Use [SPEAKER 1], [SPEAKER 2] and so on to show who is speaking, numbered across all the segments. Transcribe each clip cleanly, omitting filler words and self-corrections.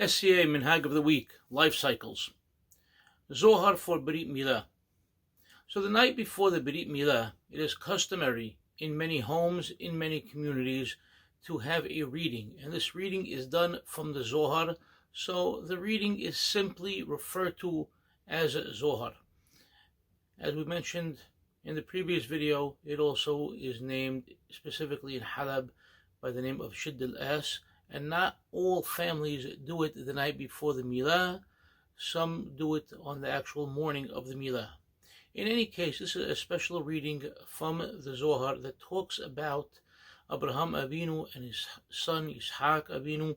[SPEAKER 1] SCA Minhag of the Week, Life Cycles. Zohar for Berit Milah. So the night before the Berit Milah, it is customary in many homes, in many communities, to have a reading. And this reading is done from the Zohar. So the reading is simply referred to as Zohar. As we mentioned in the previous video, it also is named specifically in Halab by the name of Shidd al-As. And not all families do it the night before the Milah. Some do it on the actual morning of the Milah. In any case, this is a special reading from the Zohar that talks about Abraham Avinu and his son Ishaq Avinu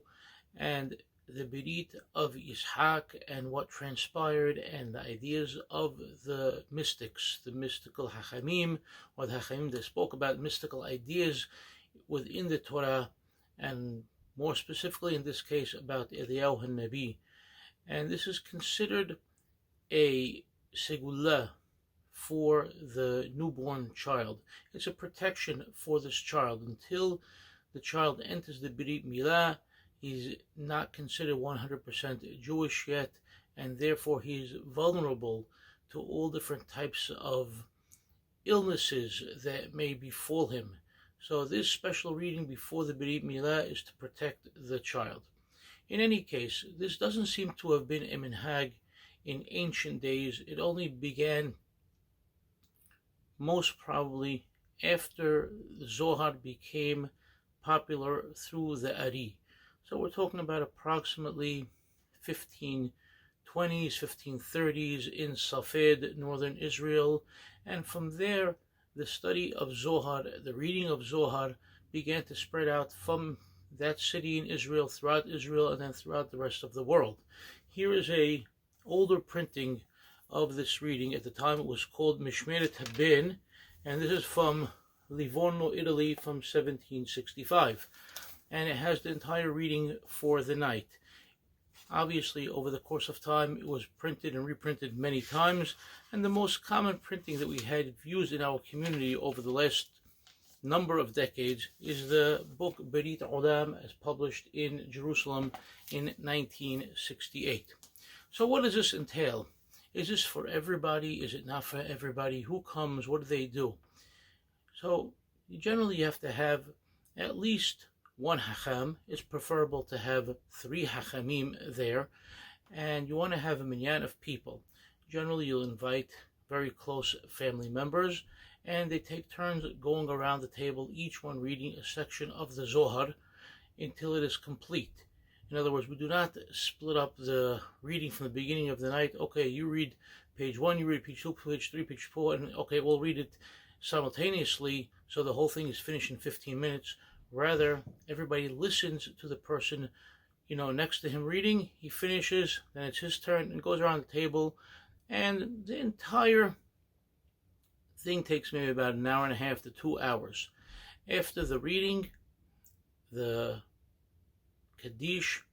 [SPEAKER 1] and the Berit of Ishaq and what transpired and the ideas of the mystics, the mystical Hachamim, or the Hachamim that spoke about mystical ideas within the Torah, and more specifically in this case about Eliyahu Nabi. And this is considered a segula for the newborn child. It's a protection for this child. Until the child enters the Berit Milah, he's not considered 100% Jewish yet, and therefore he's vulnerable to all different types of illnesses that may befall him. So this special reading before the Berit Milah is to protect the child. In any case, this doesn't seem to have been a minhag in ancient days. It only began most probably after the Zohar became popular through the Ari. So we're talking about approximately 1520s, 1530s in Safed, northern Israel, and from there the study of Zohar, the reading of Zohar, began to spread out from that city in Israel, throughout Israel, and then throughout the rest of the world. Here is a older printing of this reading. At the time it was called Mishmeret Haben, and this is from Livorno, Italy, from 1765. And it has the entire reading for the night. Obviously, over the course of time, it was printed and reprinted many times, and the most common printing that we had used in our community over the last number of decades is the book Berit Olam, as published in Jerusalem in 1968. So what does this entail? Is this for everybody? Is it not for everybody? Who comes? What do they do? So generally you have to have at least one Hacham. It's preferable to have 3 Hachamim there, and you want to have a minyan of people. Generally you'll invite very close family members, and they take turns going around the table, each one reading a section of the Zohar until it is complete. In other words, we do not split up the reading from the beginning of the night. Okay, you read page 1, you read page 2, page 3, page 4, and okay, we'll read it simultaneously so the whole thing is finished in 15 minutes. Rather, everybody listens to the person, next to him reading. He finishes, then it's his turn, and goes around the table, and the entire thing takes maybe about an hour and a half to 2 hours. After the reading, the Kaddish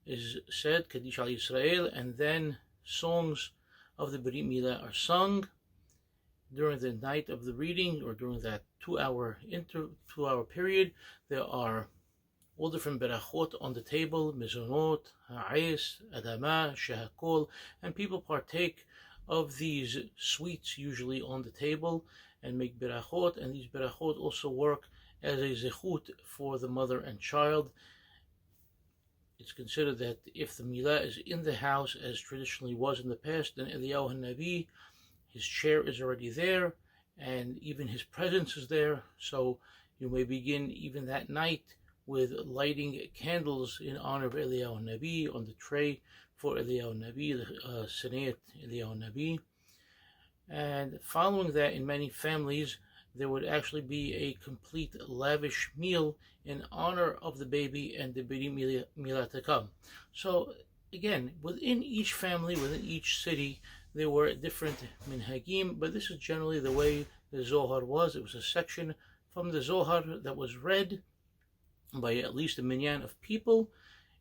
[SPEAKER 1] is said, Kaddish al Yisrael, and then songs of the Berit Milah are sung during the night of the reading, or during that 2 hour period. There are all different berachot on the table, mezonot, ha'es, adama, shehakol, and people partake of these sweets usually on the table and make berachot, and these berachot also work as a zechut for the mother and child. It's considered that if the Milah is in the house, as traditionally was in the past, then Eliyahu Nabi, his chair is already there, and even his presence is there. So you may begin even that night with lighting candles in honor of Eliyahu Nabi on the tray for Eliyahu Nabi, the Seneat Eliyahu Nabi. And following that, in many families, there would actually be a complete lavish meal in honor of the baby and the Berit Milah to come. So again, within each family, within each city, there were different minhagim, but this is generally the way the Zohar was. It was a section from the Zohar that was read by at least a minyan of people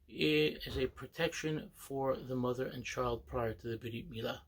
[SPEAKER 1] as a protection for the mother and child prior to the Berit Milah.